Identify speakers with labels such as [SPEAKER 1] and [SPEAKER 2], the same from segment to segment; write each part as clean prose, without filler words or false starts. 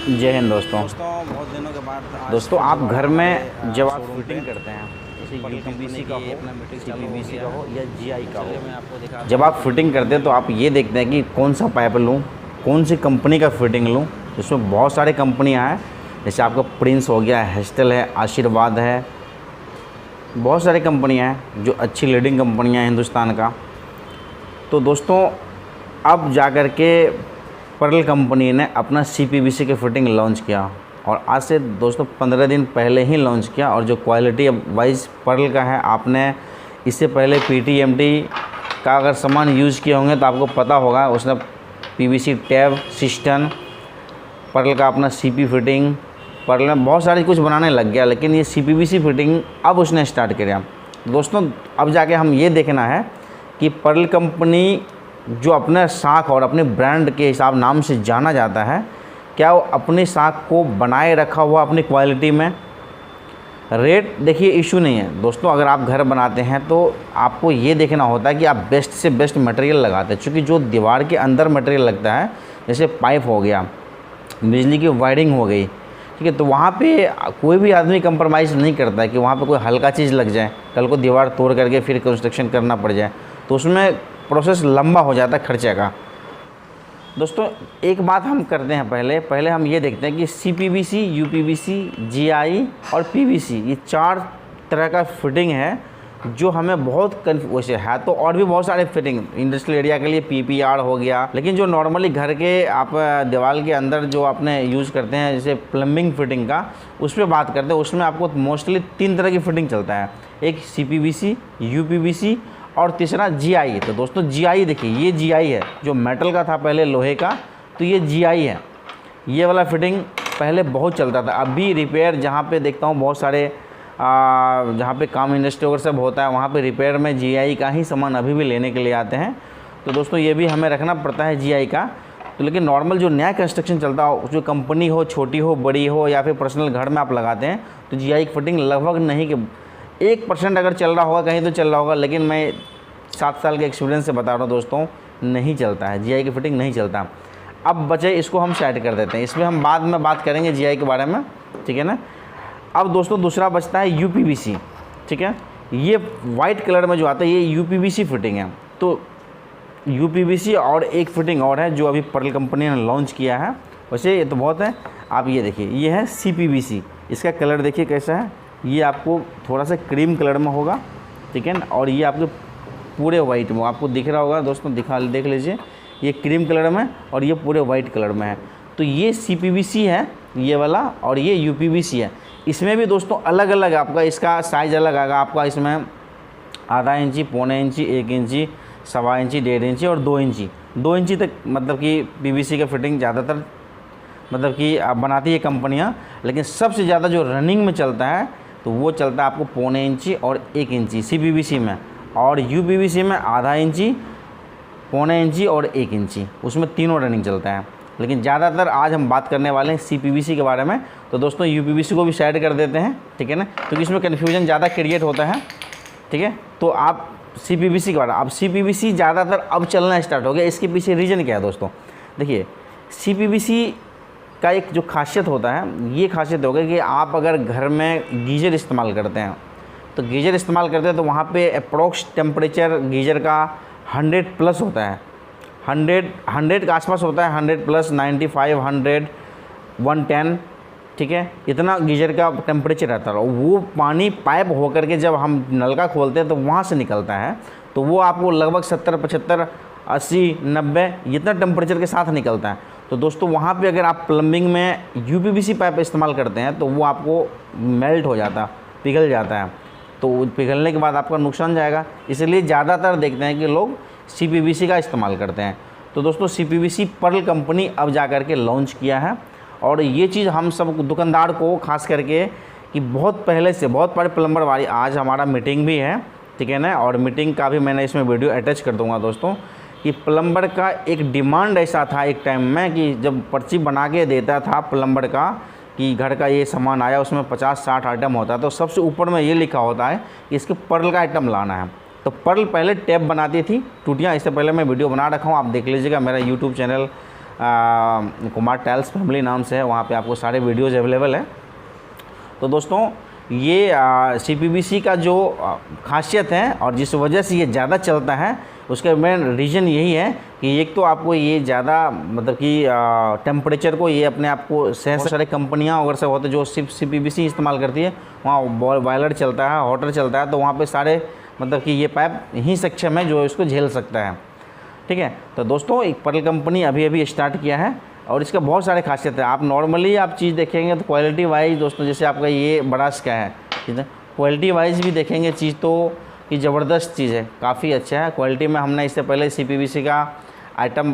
[SPEAKER 1] जय हिंद दोस्तों।
[SPEAKER 2] बहुत दिनों के बाद
[SPEAKER 1] दोस्तों आप घर में जब आप फिटिंग करते हैं, जैसे यूपीवीसी का हो, सीपीवीसी का हो या जीआई का हो, जब आप फिटिंग करते हैं तो आप ये देखते हैं कि कौन सा पाइप लूँ, कौन सी कंपनी का फिटिंग लूँ। इसमें बहुत सारे कंपनियाँ हैं, जैसे आपका प्रिंस हो गया, हेस्टल है, आशीर्वाद है, बहुत सारी कंपनियाँ हैं जो अच्छी लीडिंग कंपनियाँ हैं हिंदुस्तान का। तो दोस्तों अब जा कर के पर्ल कंपनी ने अपना सीपीवीसी के फिटिंग लॉन्च किया, और आज से दोस्तों 15 दिन पहले ही लॉन्च किया। और जो क्वालिटी वाइज पर्ल का है, आपने इससे पहले पीटीएमटी का अगर सामान यूज़ किए होंगे तो आपको पता होगा, उसने पीवीसी टैब सिस्टम, पर्ल का अपना सीपी फिटिंग, पर्ल में बहुत सारी कुछ बनाने लग गया, लेकिन ये सीपीवीसी फिटिंग अब उसने स्टार्ट किया। दोस्तों अब जाके हम ये देखना है कि पर्ल कंपनी जो अपने साख और अपने ब्रांड के हिसाब नाम से जाना जाता है, क्या वो अपने साख को बनाए रखा हुआ अपनी क्वालिटी में। रेट देखिए इशू नहीं है दोस्तों, अगर आप घर बनाते हैं तो आपको ये देखना होता है कि आप बेस्ट से बेस्ट मटेरियल लगाते हैं, क्योंकि जो दीवार के अंदर मटेरियल लगता है, जैसे पाइप हो गया, बिजली की वायरिंग हो गई, ठीक है, तो वहाँ पे कोई भी आदमी कंप्रोमाइज़ नहीं करता है कि वहाँ पे कोई हल्का चीज़ लग जाए, कल को दीवार तोड़ करके फिर कंस्ट्रक्शन करना पड़ जाए, तो उसमें प्रोसेस लंबा हो जाता है खर्चे का। दोस्तों एक बात हम करते हैं, पहले हम ये देखते हैं कि सीपीवीसी, यूपीवीसी, जीआई और पीवीसी, ये 4 तरह का फिटिंग है जो हमें बहुत वैसे है तो और भी बहुत सारे फिटिंग इंडस्ट्रियल एरिया के लिए पीपीआर हो गया, लेकिन जो नॉर्मली घर के आप दीवार के अंदर जो आपने यूज़ करते हैं, जैसे प्लम्बिंग फिटिंग का, उस पर बात करते हैं। उसमें आपको मोस्टली 3 तरह की फिटिंग चलता है, एक सीपीवीसी, यूपीवीसी और तीसरा जीआई। तो दोस्तों जीआई देखिए, ये जीआई है, जो मेटल का था पहले लोहे का, तो ये जीआई है। ये वाला फिटिंग पहले बहुत चलता था। अभी रिपेयर जहाँ पे देखता हूँ बहुत सारे जहाँ पे काम इंडस्ट्री और सब होता है, वहाँ पे रिपेयर में जीआई का ही सामान अभी भी लेने के लिए आते हैं। तो दोस्तों ये भी हमें रखना पड़ता है जीआई का। तो लेकिन नॉर्मल जो नया कंस्ट्रक्शन चलता हो, जो कंपनी हो, छोटी हो, बड़ी हो, या फिर पर्सनल घर में आप लगाते हैं, तो जीआई की फिटिंग लगभग नहीं कि 1% अगर चल रहा होगा कहीं तो चल रहा होगा, लेकिन मैं 7 साल के एक्सपीरियंस से बता रहा हूँ दोस्तों, नहीं चलता है, जीआई की फिटिंग नहीं चलता। अब बचे इसको हम साइड कर देते हैं, इसमें हम बाद में बात करेंगे जीआई के बारे में, ठीक है ना। अब दोस्तों दूसरा बचता है यूपीवीसी, ठीक है, ये वाइट कलर में जो आता है ये यूपीवीसी फिटिंग है। तो यूपीवीसी और एक फिटिंग और है जो अभी पर्ल कंपनी ने लॉन्च किया है, वैसे ये तो बहुत है। आप ये देखिए, ये है सीपीवीसी, इसका कलर देखिए कैसा है, ये आपको थोड़ा सा क्रीम कलर में होगा, ठीक है ना, और ये आपके पूरे वाइट में आपको दिख रहा होगा दोस्तों, देख लीजिए, ये क्रीम कलर में और ये पूरे वाइट कलर में है। तो ये सीपीवीसी है ये वाला, और ये यूपीवीसी है। इसमें भी दोस्तों अलग अलग आपका इसका साइज़ अलग आएगा। आपका इसमें आधा इंची, पौने इंची, 1 इंची, 1.25 इंची, 1.5 इंची और 2 इंची, 2 इंची तक मतलब कि पीवीसी का फिटिंग ज़्यादातर मतलब कि बनाती है कंपनियां। लेकिन सबसे ज़्यादा जो रनिंग में चलता है तो वो चलता है आपको पौने इंची और 1 इंची सीपीवीसी में, और यूपीवीसी में आधा इंची, पौने इंची और 1 इंची, उसमें तीनों रनिंग चलता है। लेकिन ज़्यादातर आज हम बात करने वाले हैं सीपीवीसी के बारे में। तो दोस्तों यूपीवीसी को भी साइड कर देते हैं, ठीक है ना, क्योंकि इसमें कन्फ्यूजन ज़्यादा क्रिएट होता है, ठीक है। तो आप सीपीवीसी के बारे में, अब सीपीवीसी ज़्यादातर अब चलना स्टार्ट हो गया। इसके पीछे रीज़न क्या है दोस्तों, देखिए सीपीवीसी का एक जो खासियत होता है, ये खासियत होगा कि आप अगर घर में गीज़र इस्तेमाल करते हैं, तो गीज़र इस्तेमाल करते हैं तो वहाँ पे अप्रोक्स टेम्परेचर गीज़र का 100+ होता है, 100 के आसपास होता है, 100+, 95, 100, 110, ठीक है, इतना गीज़र का टेम्परेचर रहता है। वो पानी पाइप होकर के जब हम नलका खोलते हैं तो वहाँ से निकलता है, तो वो आपको लगभग 70, 75, 80, 90 इतना टेम्परेचर के साथ निकलता है। तो दोस्तों वहाँ पे अगर आप प्लम्बिंग में यूपीवीसी पाइप इस्तेमाल करते हैं तो वो आपको मेल्ट हो जाता है, पिघल जाता है, तो पिघलने के बाद आपका नुकसान जाएगा। इसलिए ज़्यादातर देखते हैं कि लोग सीपीवीसी का इस्तेमाल करते हैं। तो दोस्तों सीपीवीसी पर्ल कंपनी अब जा कर के लॉन्च किया है, और ये चीज़ हम सब दुकानदार को खास करके कि बहुत पहले से बहुत बड़े प्लम्बर वाली, आज हमारा मीटिंग भी है, ठीक है ना, और मीटिंग का भी मैंने इसमें वीडियो अटैच कर दूँगा दोस्तों, कि प्लम्बर का एक डिमांड ऐसा था एक टाइम में कि जब पर्ची बना के देता था प्लम्बर का कि घर का ये सामान आया, उसमें 50-60 आइटम होता है, तो सबसे ऊपर में ये लिखा होता है कि इसके पर्ल का आइटम लाना है। तो पर्ल पहले टैप बनाती थी टूटियाँ, इससे पहले मैं वीडियो बना रखा हूँ, आप देख लीजिएगा, मेरा YouTube channel Kumar tiles family नाम से है, वहाँ पे आपको सारे वीडियोज़ अवेलेबल है। तो दोस्तों ये CPVC का जो खासियत है और जिस वजह से ये ज़्यादा चलता है, उसका मेन रीज़न यही है कि एक तो आपको ये ज़्यादा मतलब कि टेम्परेचर को ये अपने आप को बहुत सारे कंपनियाँ वगैरह सब होते हैं जो सिर्फ CPVC इस्तेमाल करती है, वहाँ बॉयलर चलता है, हॉटर चलता है, तो वहाँ पे सारे मतलब कि ये पाइप ही सक्षम है जो इसको झेल सकता है। ठीक है, तो दोस्तों एक पर्ल कंपनी अभी अभी स्टार्ट किया है और इसका बहुत सारे खासियत है। आप नॉर्मली आप चीज़ देखेंगे तो क्वालिटी वाइज दोस्तों, जैसे आपका ये ब्रश का है, ठीक है, क्वालिटी वाइज भी देखेंगे चीज़ तो ये ज़बरदस्त चीज़ है, काफ़ी अच्छा है क्वालिटी में। हमने इससे पहले CPVC का आइटम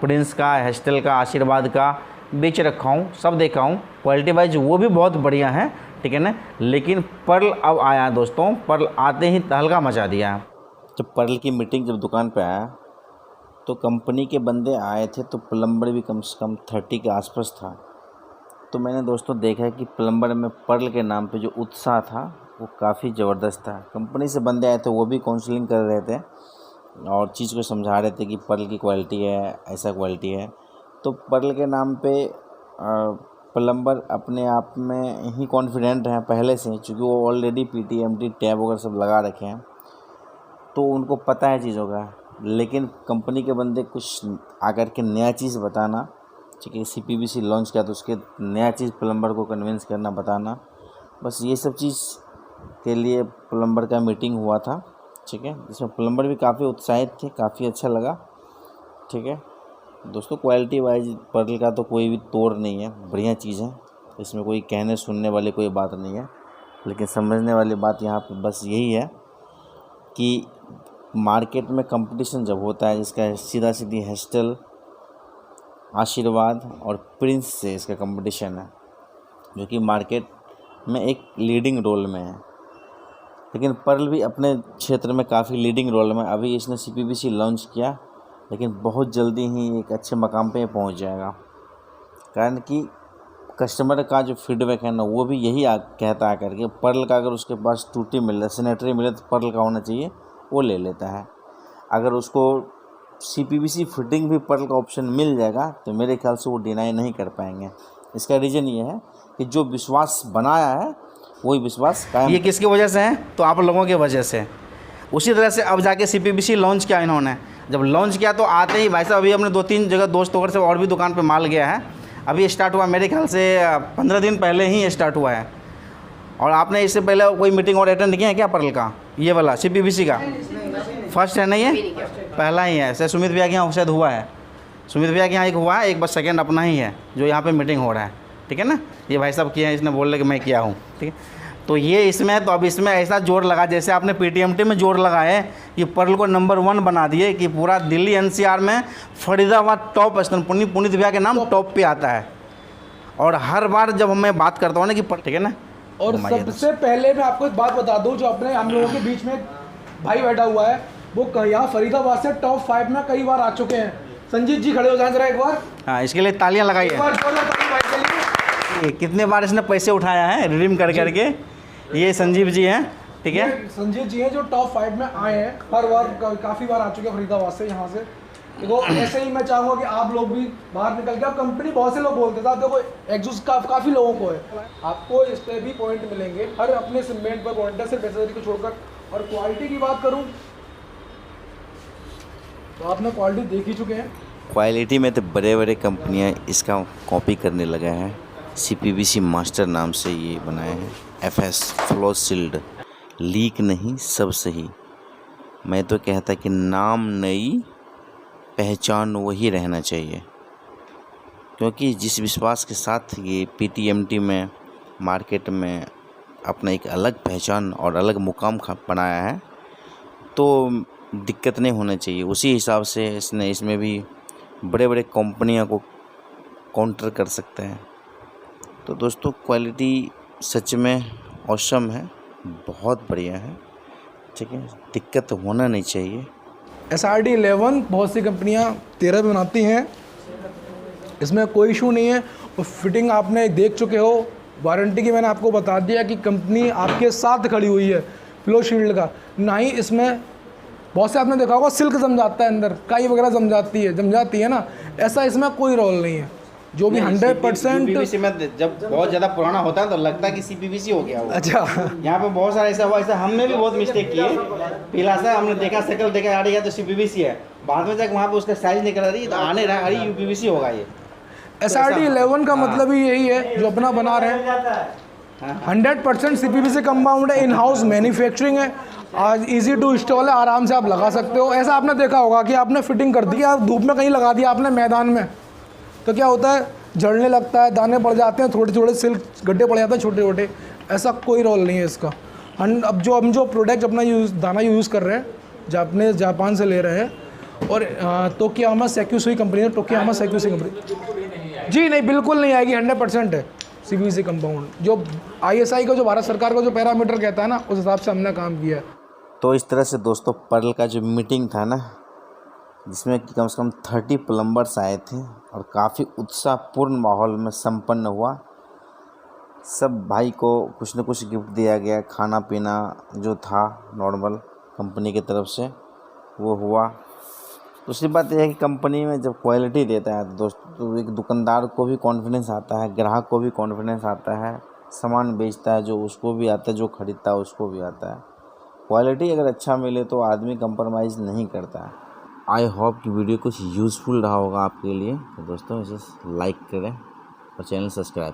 [SPEAKER 1] प्रिंस का, हेस्टल का, आशीर्वाद का बेच रखा हूँ, सब देखा हूँ, क्वालिटी वाइज वो भी बहुत बढ़िया है, ठीक है ना। लेकिन पर्ल अब आया दोस्तों, पर्ल आते ही तहलका मचा दिया। जब पर्ल की मीटिंग जब दुकान पे आया तो कंपनी के बंदे आए थे, तो प्लम्बर भी कम से कम 30 के आसपास था। तो मैंने दोस्तों देखा कि प्लम्बर में पर्ल के नाम पे जो उत्साह था वो काफ़ी ज़बरदस्त था। कंपनी से बंदे आए थे, वो भी काउंसलिंग कर रहे थे और चीज़ को समझा रहे थे कि पर्ल की क्वालिटी है, ऐसा क्वालिटी है। तो पर्ल के नाम पे प्लम्बर अपने आप में ही कॉन्फिडेंट हैं पहले से, चूँकि वो ऑलरेडी PTMT टैब वगैरह सब लगा रखे हैं, तो उनको पता है चीज़ों का। लेकिन कंपनी के बंदे कुछ आकर के नया चीज़ बताना, ठीक है, CPVC लॉन्च किया तो उसके नया चीज़ प्लम्बर को कन्विंस करना, बताना, बस ये सब चीज़ के लिए प्लम्बर का मीटिंग हुआ था, ठीक है, जिसमें प्लम्बर भी काफ़ी उत्साहित थे, काफ़ी अच्छा लगा। ठीक है दोस्तों, क्वालिटी वाइज पर्ल का तो कोई भी तोड़ नहीं है, बढ़िया चीज़ है, इसमें कोई कहने सुनने वाली कोई बात नहीं है। लेकिन समझने वाली बात यहाँ पर बस यही है कि मार्केट में कंपटीशन जब होता है, जिसका सीधा सीधी हेस्टल, आशीर्वाद और प्रिंस से इसका कंपटीशन है, जो कि मार्केट में एक लीडिंग रोल में है। लेकिन पर्ल भी अपने क्षेत्र में काफ़ी लीडिंग रोल में, अभी इसने CPVC लॉन्च किया, लेकिन बहुत जल्दी ही एक अच्छे मकाम पे पहुंच जाएगा। कारण कि कस्टमर का जो फीडबैक है ना, वो भी यही कहता है करके, पर्ल का अगर उसके पास टूटी मिले, सैनिटरी मिले तो पर्ल का होना चाहिए, वो ले लेता है। अगर उसको CPVC फिटिंग भी पर्ल का ऑप्शन मिल जाएगा तो मेरे ख्याल से वो डिनाई नहीं कर पाएंगे। इसका रीज़न ये है कि जो विश्वास बनाया है वही विश्वास कायम। ये किसकी वजह से है? तो आप लोगों की वजह से। उसी तरह से अब जाके CPVC लॉन्च किया इन्होंने। जब लॉन्च किया तो आते ही भाई साहब, अभी हमने 2-3 जगह दोस्त वगैरह से और भी दुकान पे माल गया है, अभी स्टार्ट हुआ मेरे ख्याल से 15 दिन पहले ही स्टार्ट हुआ है। और आपने इससे पहले कोई मीटिंग और अटेंड किया है क्या पर्ल का? ये वाला CPVC का फर्स्ट है नहीं है, पहला ही है। ऐसे सुमित भैया के यहाँ शायद हुआ है, सुमित भैया के यहाँ एक हुआ है, एक बस सेकंड अपना ही है जो यहाँ पे मीटिंग हो रहा है, ठीक है ना। ये भाई साहब किए हैं, इसने बोल रहे कि मैं किया हूँ, ठीक है। तो ये इसमें, तो अब इसमें ऐसा जोर लगा जैसे आपने PTMT में जोर लगाए कि पर्ल को नंबर 1 बना दिए कि पूरा दिल्ली NCR में फरीदाबाद टॉप स्थान, पुनीत भैया के नाम टॉप पे आता है। और हर बार जब मैं बात करता हूँ ना कि ठीक है ना।
[SPEAKER 2] और सबसे पहले मैं आपको एक बात बता दूं, जो अपने हम लोगों के बीच में भाई बैठा हुआ है, वो यहाँ फरीदाबाद से टॉप 5 में कई बार आ चुके हैं। संजीत जी खड़े हो जाएं जरा एक बार।
[SPEAKER 1] हाँ, इसके लिए तालियां लगाइए। कितने बार इसने पैसे उठाया है रिडीम कर करके, ये संजीव जी हैं, ठीक है,
[SPEAKER 2] संजीत जी हैं जो टॉप 5 में आए हैं, हर बार काफ़ी बार आ चुके हैं फरीदाबाद से यहाँ से। देखो ऐसे ही मैं चाहूँगा कि आप लोग भी बाहर निकल के, अब कंपनी बहुत से लोग बोलते थे, देखो एग्जूस काफ़ी लोगों को है, आपको इस पर भी पॉइंट मिलेंगे, हर अपने सेगमेंट पर पॉइंट है, सिर्फ एसेसरी को छोड़कर। और क्वालिटी की बात करूँ तो आपने क्वालिटी देख ही चुके हैं।
[SPEAKER 1] क्वालिटी में तो बड़े बड़े कंपनियां इसका कॉपी करने लगा है। CPVC मास्टर नाम से ये बनाए हैं, FS फ्लो सील्ड, लीक नहीं, सब सही। मैं तो कहता कि नाम नई, पहचान वही रहना चाहिए, क्योंकि जिस विश्वास के साथ ये PTMT में मार्केट में अपना एक अलग पहचान और अलग मुकाम बनाया है, तो दिक्कत नहीं होना चाहिए। उसी हिसाब से इसने इसमें भी बड़े बड़े कंपनियों को काउंटर कर सकते हैं। तो दोस्तों क्वालिटी सच में औसम है, बहुत बढ़िया है, ठीक है, दिक्कत होना नहीं चाहिए।
[SPEAKER 2] SRD 11 बहुत सी कंपनियां 13 में बनाती हैं, इसमें कोई इशू नहीं है। और फिटिंग आपने देख चुके हो, वारंटी की मैंने आपको बता दिया कि कंपनी आपके साथ खड़ी हुई है फ्लो शील्ड का, ना ही इसमें बहुत से आपने देखा होगा सिल्क जम जाता है अंदर, काई वगैरह जम जाती है ना, ऐसा इसमें कोई रोल नहीं है। जो भी 100%
[SPEAKER 1] CPVC में जब बहुत ज़्यादा पुराना होता है तो लगता है कि CPVC हो गया वो।
[SPEAKER 2] अच्छा
[SPEAKER 1] यहाँ पे बहुत सारा ऐसा हुआ, ऐसा हमने भी बहुत मिस्टेक किए। पहला सा हमने देखा शक्ल देखा अरे यार तो CPVC है, बाद में जाकर वहाँ पे उसका साइज निकल रही तो आने रहा अरे UPVC होगा ये।
[SPEAKER 2] SRT 11 का मतलब ही यही है जो अपना बना रहे हैं। 100% CPVC कंपाउंड है, इन हाउस मैन्युफैक्चरिंग है, आज इजी टू इंस्टॉल है, आराम से आप लगा सकते हो। ऐसा आपने देखा होगा कि आपने फिटिंग कर दी, आप धूप में कहीं लगा दिया आपने मैदान में, तो क्या होता है जलने लगता है, दाने पड़ जाते हैं, थोड़े थोड़े सिल्क गड्ढे पड़ जाते हैं छोटे छोटे। ऐसा कोई रोल नहीं है इसका। अब हम जो प्रोडक्ट अपना दाना यूज़ कर रहे हैं जापान से ले रहे हैं, और टोकियामा सेक्यूसुई कंपनी है, टोकियामा सेक्यूसुई कंपनी। जी नहीं, बिल्कुल नहीं आएगी, 100% है CPVC कंपाउंड। जो ISI का जो भारत सरकार का जो पैरामीटर कहता है ना, उस हिसाब से हमने काम किया है।
[SPEAKER 1] तो इस तरह से दोस्तों पर्ल का जो मीटिंग था ना, जिसमें कि कम से कम 30 प्लम्बर्स आए थे और काफ़ी उत्साहपूर्ण माहौल में संपन्न हुआ। सब भाई को कुछ न कुछ गिफ्ट दिया गया, खाना पीना जो था नॉर्मल कंपनी की तरफ से वो हुआ। दूसरी बात यह है कि कंपनी में जब क्वालिटी देता है तो दोस्तों तो एक दुकानदार को भी कॉन्फिडेंस आता है, ग्राहक को भी कॉन्फिडेंस आता है, सामान बेचता है जो उसको भी आता है, जो ख़रीदता है उसको भी आता है। क्वालिटी अगर अच्छा मिले तो आदमी कंप्रोमाइज़ नहीं करता है। आई होप कि वीडियो कुछ यूज़फुल रहा होगा आपके लिए। तो दोस्तों इसे लाइक करें और चैनल सब्सक्राइब